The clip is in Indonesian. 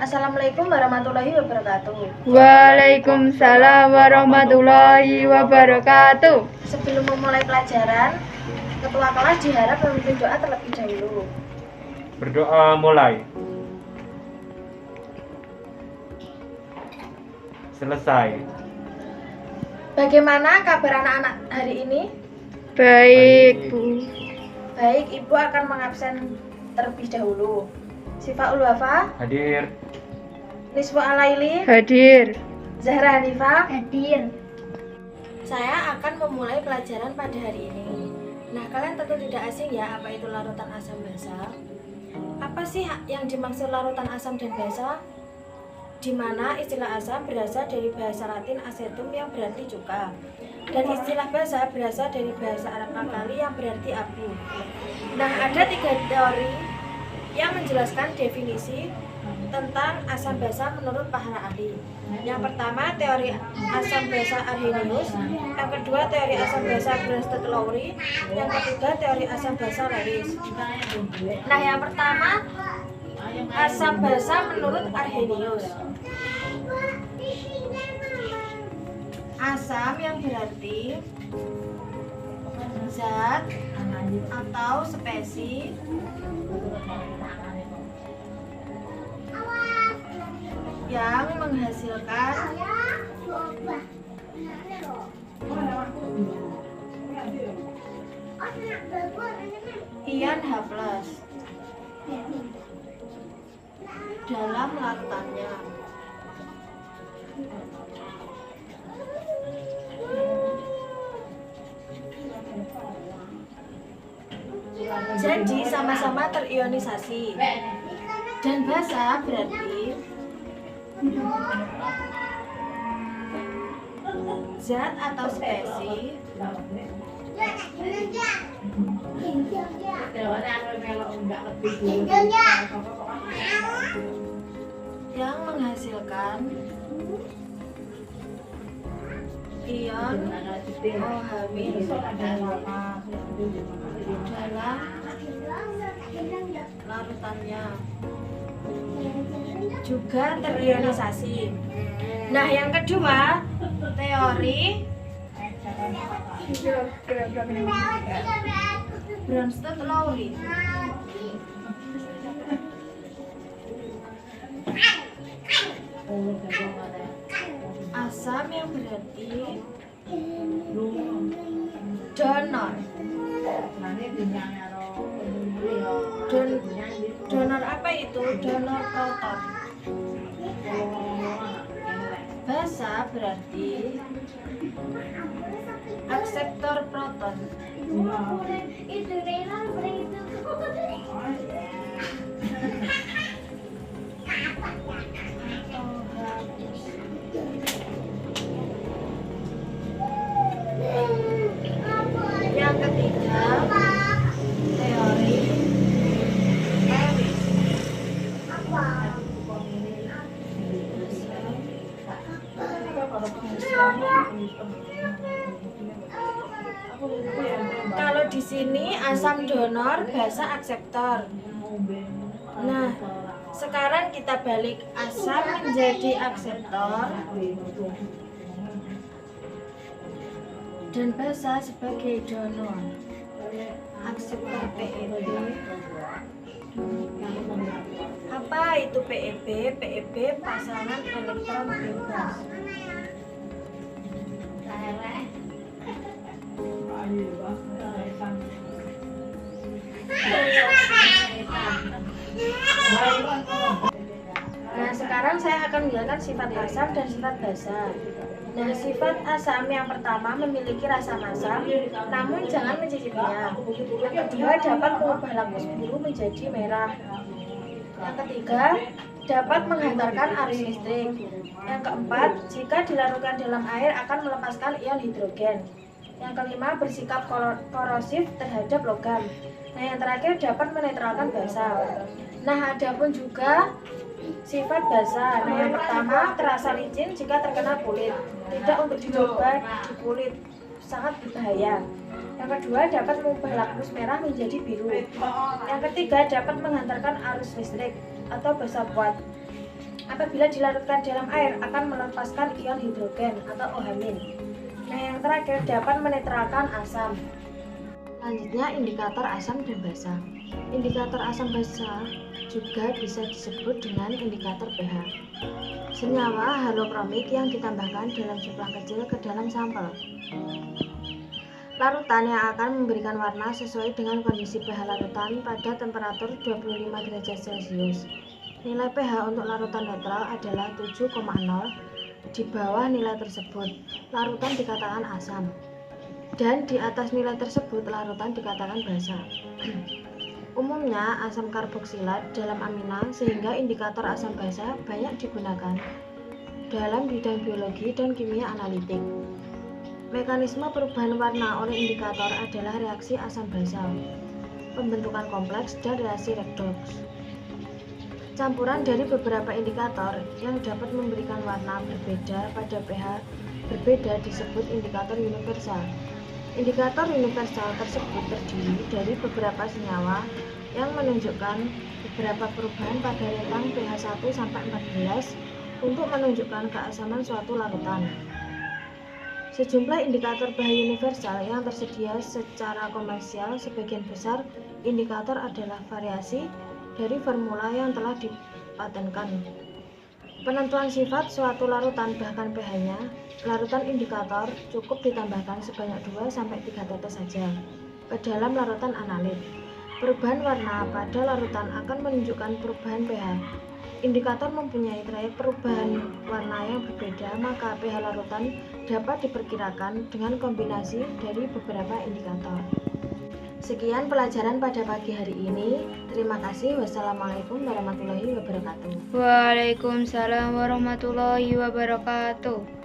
Assalamualaikum warahmatullahi wabarakatuh. Waalaikumsalam warahmatullahi wabarakatuh. Sebelum memulai pelajaran, ketua kelas diharap memimpin doa terlebih dahulu. Berdoa mulai. Selesai. Bagaimana kabar anak-anak hari ini? Baik, Bu. Baik, Ibu akan mengabsen terlebih dahulu. Sifa Ulwafa, Hadir. Niswa Alaili, Hadir. Zahra Hanifah, Hadir. Saya akan memulai pelajaran pada hari ini. Nah, kalian tentu tidak asing ya apa itu larutan asam basa. Apa sih yang dimaksud larutan asam dan basa? Di mana istilah asam berasal dari bahasa Latin acetum yang berarti cuka, dan istilah basa berasal dari bahasa Arab alkali yang berarti abu. Nah, ada 3 teori yang menjelaskan definisi tentang asam basa menurut para ahli. Yang pertama, teori asam basa Arrhenius. Yang kedua, teori asam basa Bronsted-Lowry. Yang ketiga, teori asam basa Lewis. Nah, yang pertama, asam basa menurut Arrhenius. Asam yang berarti zat atau spesies yang menghasilkan ion H+ dalam larutannya. Jadi sama-sama terionisasi. Dan basa berarti zat atau spesies yang menghasilkan ion OH- dalam larutannya, juga terionisasi. Nah, yang kedua, teori Bronsted-Lowry. Asam yang berarti donor. Donor apa itu? Donor proton. Basa berarti akseptor proton. Yang ketiga, teori Lewis. Kalau di sini asam donor, basa akseptor. Nah, sekarang kita balik asam menjadi akseptor dan basa sebagai donor. Akseptor PEB. Apa itu PEB? PEB pasangan elektron bebas. Nah, sekarang saya akan menjelaskan sifat asam dan sifat basa. Nah, sifat asam yang pertama memiliki rasa masam, namun jangan mencicipinya. Yang kedua, dapat mengubah lakmus biru menjadi merah. Yang ketiga, dapat menghantarkan arus listrik. Yang keempat, jika dilarutkan dalam air akan melepaskan ion hidrogen. Yang kelima, bersikap korosif terhadap logam. Nah, yang terakhir, dapat menetralkan basa. Nah, ada pun juga sifat basa. Nah, yang pertama, terasa licin jika terkena kulit, tidak untuk dicoba di kulit, sangat berbahaya. Yang kedua, dapat mengubah lakmus merah menjadi biru. Yang ketiga, dapat menghantarkan arus listrik atau basa kuat. Apabila dilarutkan dalam air akan melepaskan ion hidrogen atau OH-. Nah, yang terakhir dapat menetralkan asam. Selanjutnya indikator asam dan basa. Indikator asam basa juga bisa disebut dengan indikator pH. Senyawa halokromik yang ditambahkan dalam jumlah kecil ke dalam sampel. Larutan yang akan memberikan warna sesuai dengan kondisi pH larutan pada temperatur 25 derajat Celcius. Nilai pH untuk larutan netral adalah 7,0. Di bawah nilai tersebut, larutan dikatakan asam. Dan di atas nilai tersebut, larutan dikatakan basa. Umumnya, asam karboksilat dalam amina sehingga indikator asam basa banyak digunakan dalam bidang biologi dan kimia analitik. Mekanisme perubahan warna oleh indikator adalah reaksi asam basa, pembentukan kompleks, dan reaksi redoks. Campuran dari beberapa indikator yang dapat memberikan warna berbeda pada pH berbeda disebut indikator universal. Indikator universal tersebut terdiri dari beberapa senyawa yang menunjukkan beberapa perubahan pada rentang pH 1 sampai 14 untuk menunjukkan keasaman suatu larutan. Sejumlah indikator pH universal yang tersedia secara komersial, sebagian besar indikator adalah variasi dari formula yang telah dipatenkan. Penentuan sifat suatu larutan bahkan pH-nya, larutan indikator cukup ditambahkan sebanyak 2-3 tetes saja ke dalam larutan analit. Perubahan warna pada larutan akan menunjukkan perubahan pH. Indikator mempunyai trayek perubahan warna yang berbeda, maka pH larutan dapat diperkirakan dengan kombinasi dari beberapa indikator. Sekian pelajaran pada pagi hari ini. Terima kasih. Wassalamualaikum warahmatullahi wabarakatuh. Waalaikumsalam warahmatullahi wabarakatuh.